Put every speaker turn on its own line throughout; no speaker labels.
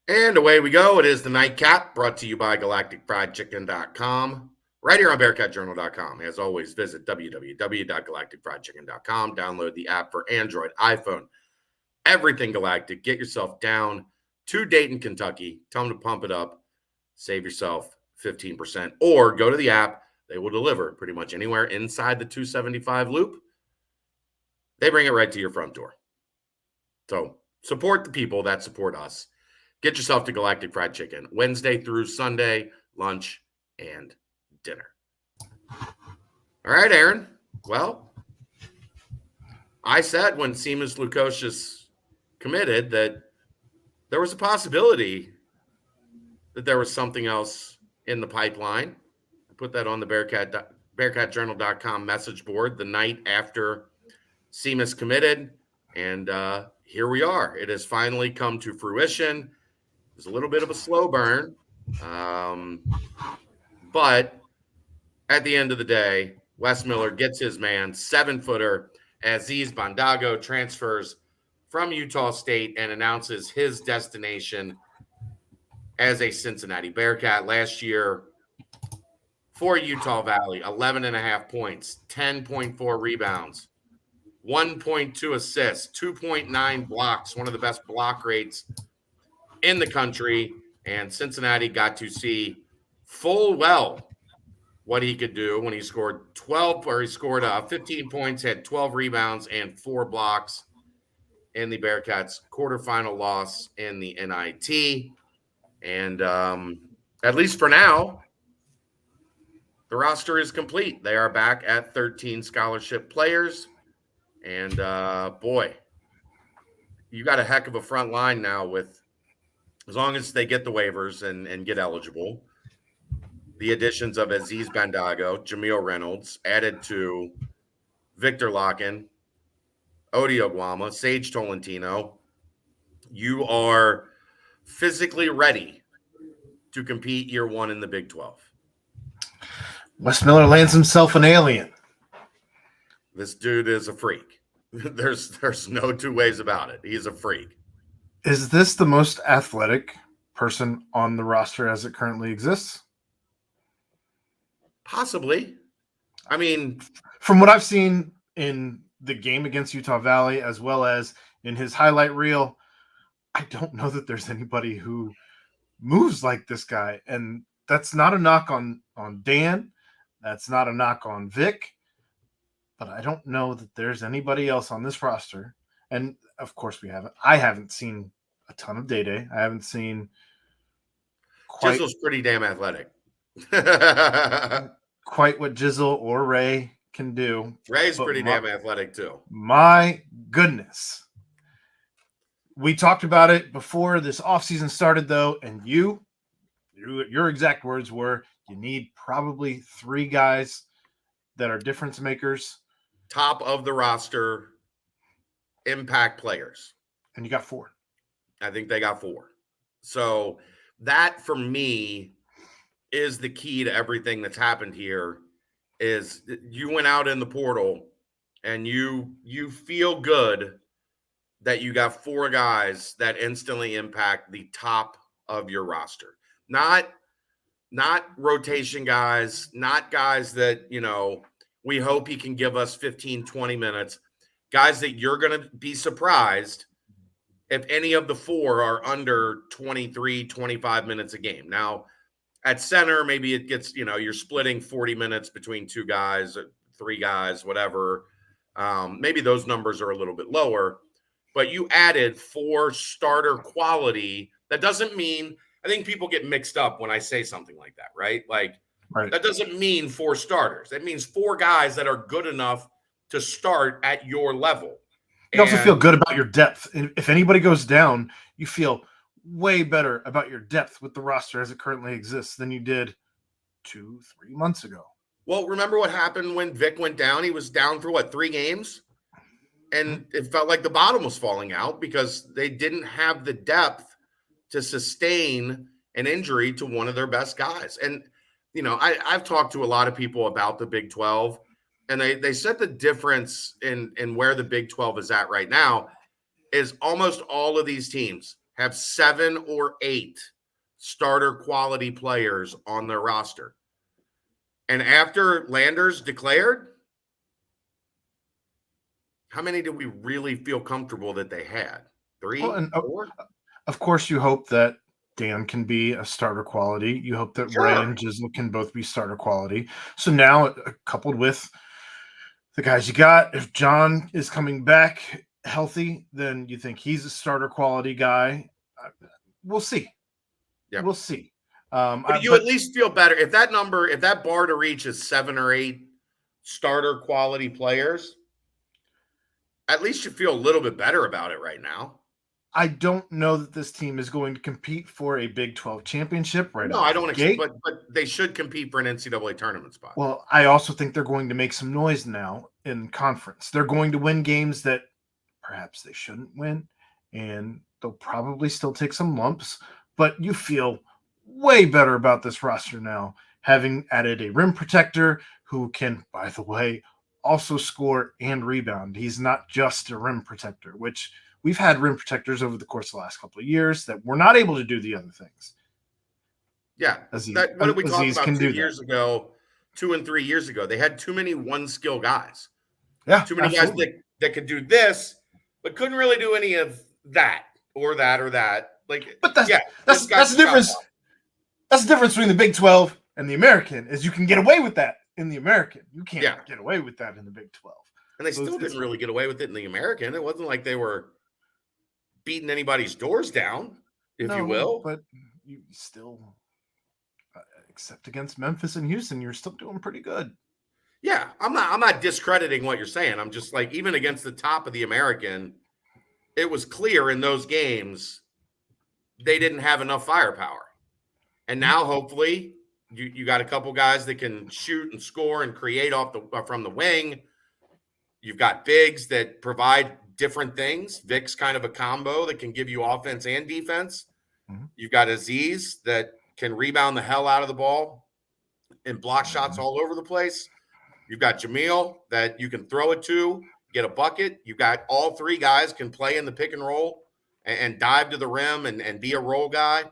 And away we go. It is the Nightcap, brought to you by GalacticFriedChicken.com, right here on BearcatJournal.com. As always, visit www.galacticfriedchicken.com. Download the app for Android, iPhone, everything Galactic. Get yourself down to Dayton, Kentucky. Tell them to pump it up. Save yourself 15%. Or go to the app. They will deliver pretty much anywhere inside the 275 loop. They bring it right to your front door. So support the people that support us. Get yourself to Galactic Fried Chicken, Wednesday through Sunday, lunch and dinner. All right, Aaron. Well, I said when Seamus Lukosius committed that there was a possibility that there was something else in the pipeline. I put that on the BearcatJournal.com message board the night after Seamus committed, and here we are. It has finally come to fruition. It was a little bit of a slow burn, but at the end of the day, Wes Miller gets his man, 7-footer. Aziz Bandago transfers from Utah State and announces his destination as a Cincinnati Bearcat. Last year for Utah Valley, 11.5 points, 10.4 rebounds, 1.2 assists, 2.9 blocks, one of the best block rates in the country. And Cincinnati got to see full well what he could do when he scored 15 points, had 12 rebounds and 4 blocks in the Bearcats' quarterfinal loss in the NIT. And at least for now, the roster is complete. They are back at 13 scholarship players. And boy, you got a heck of a front line now with, as long as they get the waivers and get eligible, the additions of Aziz Bandago, Jameel Reynolds, added to Victor Locken, Odi Oguama, Sage Tolentino. You are physically ready to compete year one in the Big 12.
Wes Miller lands himself an alien.
This dude is a freak. There's no two ways about it. He's a freak.
Is this the most athletic person on the roster as it currently exists?
Possibly. I mean,
from what I've seen in the game against Utah Valley, as well as in his highlight reel, I don't know that there's anybody who moves like this guy. And that's not a knock on Dan. That's not a knock on Vic. But I don't know that there's anybody else on this roster. And of course I haven't seen a ton of Day. I haven't seen
quite. Jizzle's pretty damn athletic.
Quite what Jizzle or Ray can do.
Ray's pretty damn athletic too.
My goodness. We talked about it before this offseason started, though, and your exact words were you need probably 3 guys that are difference makers.
Top of the roster, impact players.
And you got 4.
I think they got 4. So that, for me, is the key to everything that's happened here. Is you went out in the portal and you feel good that you got 4 guys that instantly impact the top of your roster. Not rotation guys, not guys that, we hope he can give us 15, 20 minutes. Guys that you're going to be surprised if any of the 4 are under 23, 25 minutes a game. Now, at center, maybe it gets, you're splitting 40 minutes between 2 guys, 3 guys, whatever. Maybe those numbers are a little bit lower. But you added 4 starter quality. That doesn't mean, I think people get mixed up when I say something like that, right? Right. That doesn't mean 4 starters. That means 4 guys that are good enough to start at your level.
You also feel good about your depth. If anybody goes down, you feel way better about your depth with the roster as it currently exists than you did 2-3 months ago.
Well, remember what happened when Vic went down? He was down for 3 games? And it felt like the bottom was falling out because they didn't have the depth to sustain an injury to one of their best guys. And, I've talked to a lot of people about the Big 12, and they said the difference in where the Big 12 is at right now is almost all of these teams have 7 or 8 starter quality players on their roster. And after Landers declared, how many did we really feel comfortable that they had? 3,
Well, and
4?
of course, you hope that Dan can be a starter quality. You hope that Ray
Sure.
and Jizzle can both be starter quality. So now, coupled with the guys you got, if John is coming back healthy, then you think he's a starter quality guy. We'll see.
Yeah.
We'll see.
But you at least feel better if that bar to reach is 7 or 8 starter quality players. At least you feel a little bit better about it right now.
I don't know that this team is going to compete for a Big 12 championship right
No,
out
I
of the
don't.
gate.
But they should compete for an NCAA tournament spot.
Well, I also think they're going to make some noise now in conference. They're going to win games that perhaps they shouldn't win, and they'll probably still take some lumps. But you feel way better about this roster now, having added a rim protector who can, by the way, also score and rebound. He's not just a rim protector, which we've had rim protectors over the course of the last couple of years that were not able to do the other things.
Yeah. What did we talk about 2 years ago, 2 and 3 years ago? They had too many one-skill guys.
Yeah,
too many
absolutely.
guys that could do this, but couldn't really do any of that or that or that. Like,
but that's the difference. That's the difference between the Big 12 and the American. Is you can get away with that in the American. You can't get away with that in the Big 12.
And they still didn't really get away with it in the American. It wasn't like they were beating anybody's doors down, if you will.
But you still, except against Memphis and Houston, you're still doing pretty good.
Yeah, I'm not discrediting what you're saying. I'm just like, even against the top of the American, it was clear in those games they didn't have enough firepower. And now hopefully you got a couple guys that can shoot and score and create from the wing. You've got bigs that provide different things. Vic's kind of a combo that can give you offense and defense. Mm-hmm. You've got Aziz that can rebound the hell out of the ball and block shots all over the place. You've got Jamil that you can throw it to, get a bucket. You've got all 3 guys can play in the pick and roll and dive to the rim and be a roll guy.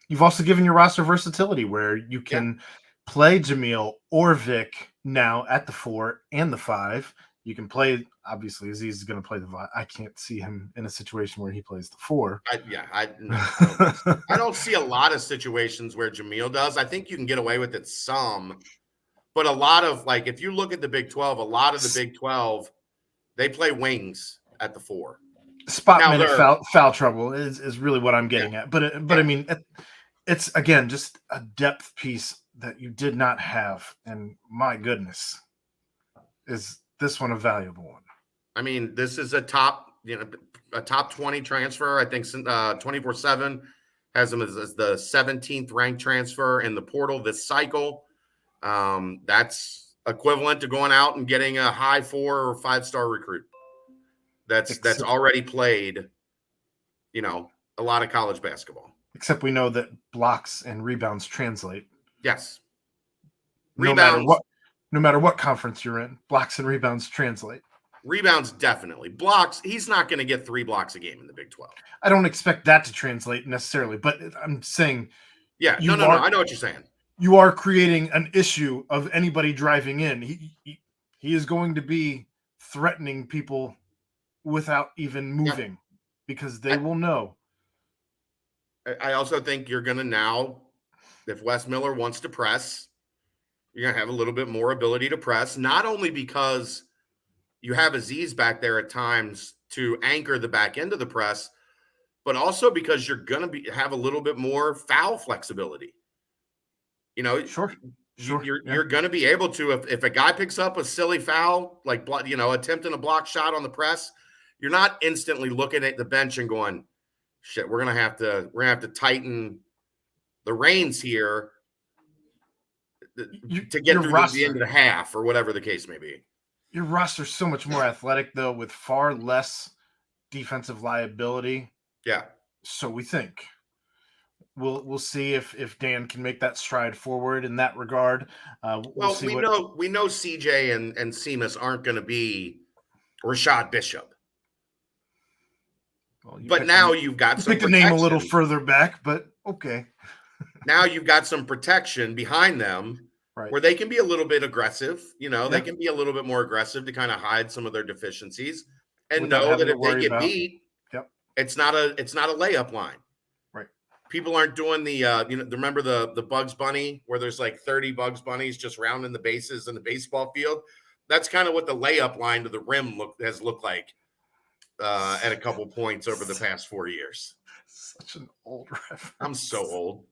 You've also given your roster versatility where you can play Jamil or Vic now at the 4 and the 5. You can play, obviously, Aziz is going to play the 5. I can't see him in a situation where he plays the 4.
I don't see a lot of situations where Jamil does. I think you can get away with it some. But a lot of, like, if you look at the Big 12, a lot of the Big 12, they play wings at the 4.
Spot now minute foul trouble is really what I'm getting at. But I mean, it's, again, just a depth piece that you did not have. And my goodness, is this one a valuable one?
I mean, this is a top 20 transfer. I think 24/7 has him as the 17th ranked transfer in the portal this cycle. That's equivalent to going out and getting a high 4 or 5-star recruit. That's already played, a lot of college basketball.
Except we know that blocks and rebounds translate.
Yes.
No matter what conference you're in, blocks and rebounds translate.
Rebounds definitely. Blocks, he's not going to get 3 blocks a game in the Big 12.
I don't expect that to translate necessarily, but I'm saying
I know what you're saying.
You are creating an issue of anybody driving in. He is going to be threatening people without even moving because they will know.
I also think you're going to now, if Wes Miller wants to press, you're going to have a little bit more ability to press, not only because you have Aziz back there at times to anchor the back end of the press, but also because you're going to have a little bit more foul flexibility.
Sure.
You're going to be able to, if a guy picks up a silly foul, like, attempting a block shot on the press, you're not instantly looking at the bench and going, shit, we're going to have to tighten the reins here to get through the end of the half or whatever the case may be.
Your roster's so much more athletic, though, with far less defensive liability.
Yeah.
So we think. We'll see if Dan can make that stride forward in that regard.
We know CJ and Seamus aren't going to be Rashad Bishop.
Well,
but now you've got some
picked a name a little
protection.
further back, but okay.
Now you've got some protection behind them
Right.
where they can be a little bit aggressive. You know, they
Yeah.
can be a little bit more aggressive to kind of hide some of their deficiencies and
Without
know that
having to
if they
worry
get
about.
beat,
Yep.
it's not a layup line.
Right.
People aren't doing the remember the Bugs Bunny where there's like 30 Bugs Bunnies just rounding the bases in the baseball field. That's kind of what the layup line to the rim has looked like at a couple points over the past 4 years.
Such an old reference.
I'm so old.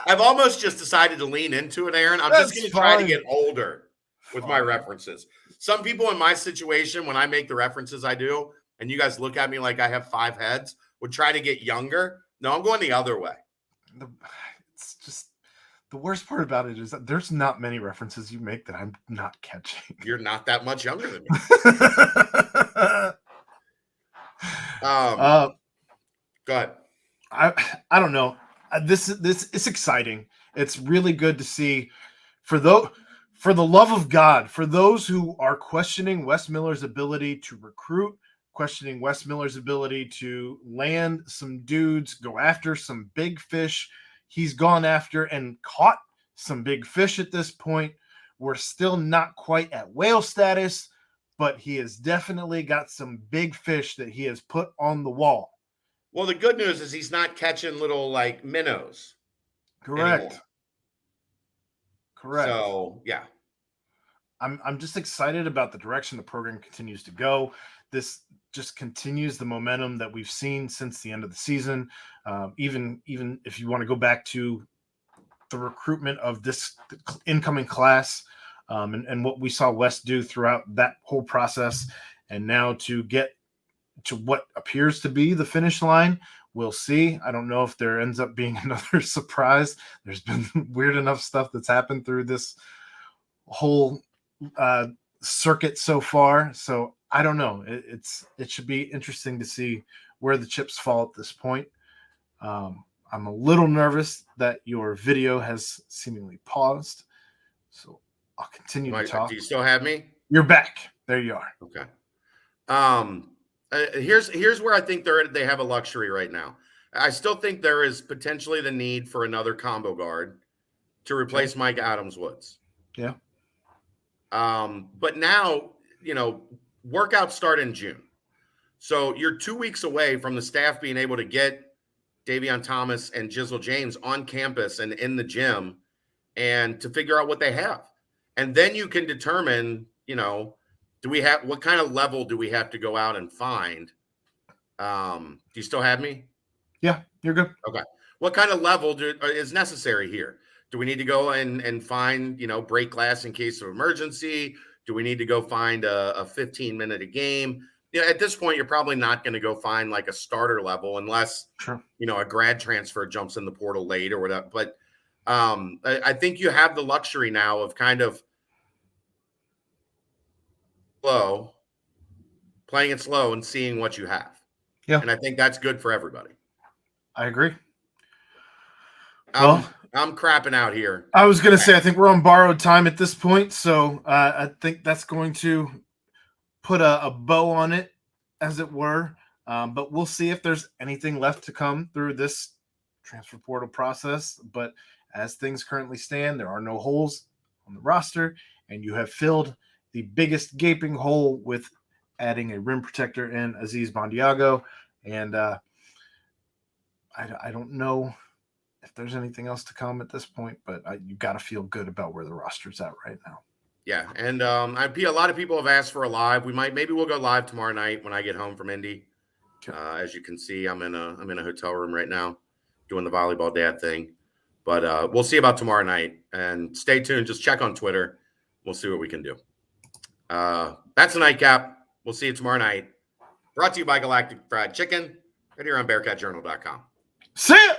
I've almost just decided to lean into it, Aaron. I'm just going to try to get older with my references. Some people in my situation, when I make the references I do, and you guys look at me like I have 5 heads, would try to get younger. No, I'm going the other way.
It's just the worst part about it is that there's not many references you make that I'm not catching.
You're not that much younger than me. Go ahead.
I don't know. This is exciting. It's really good to see for the love of God, for those who are questioning Wes Miller's ability to recruit, questioning Wes Miller's ability to land some dudes, go after some big fish. He's gone after and caught some big fish at this point. We're still not quite at whale status, but he has definitely got some big fish that he has put on the wall.
Well, the good news is he's not catching little like minnows.
Correct.
Anymore.
Correct.
So, yeah.
I'm just excited about the direction the program continues to go. This just continues the momentum that we've seen since the end of the season. Even if you want to go back to the recruitment of this incoming class and what we saw Wes do throughout that whole process, and now to get to what appears to be the finish line, we'll see. I don't know if there ends up being another surprise. There's been weird enough stuff that's happened through this whole circuit so far. So I don't know. It should be interesting to see where the chips fall at this point. I'm a little nervous that your video has seemingly paused. So I'll continue to talk.
Do you still have me?
You're back. There you are.
Okay. Here's where I think they have a luxury right now. I still think there is potentially the need for another combo guard to replace Mike Adams-Woods.
Yeah.
But now, workouts start in June. So you're 2 weeks away from the staff being able to get Davion Thomas and Jizzle James on campus and in the gym and to figure out what they have. And then you can determine, what kind of level do we have to go out and find? Do you still have me?
Yeah, you're good.
Okay. What kind of level is necessary here? Do we need to go and find, break glass in case of emergency? Do we need to go find a 15-minute a game? At this point, you're probably not going to go find like a starter level unless, a grad transfer jumps in the portal late or whatever. But I think you have the luxury now of kind of playing it slow and seeing what you have.
Yeah.
And I think that's good for everybody.
I agree.
I'm crapping out here.
I was going to say, I think we're on borrowed time at this point. So I think that's going to put a bow on it, as it were. But we'll see if there's anything left to come through this transfer portal process. But as things currently stand, there are no holes on the roster, and you have filled the biggest gaping hole with adding a rim protector in Aziz Bandago. And I don't know if there's anything else to come at this point, but you got to feel good about where the roster's at right now.
Yeah, and a lot of people have asked for a live. Maybe we'll go live tomorrow night when I get home from Indy. Okay. As you can see, I'm in a hotel room right now doing the volleyball dad thing. But we'll see about tomorrow night. And stay tuned. Just check on Twitter. We'll see what we can do. That's a nightcap. We'll see you tomorrow night. Brought to you by Galactic Fried Chicken right here on BearcatJournal.com.
See ya!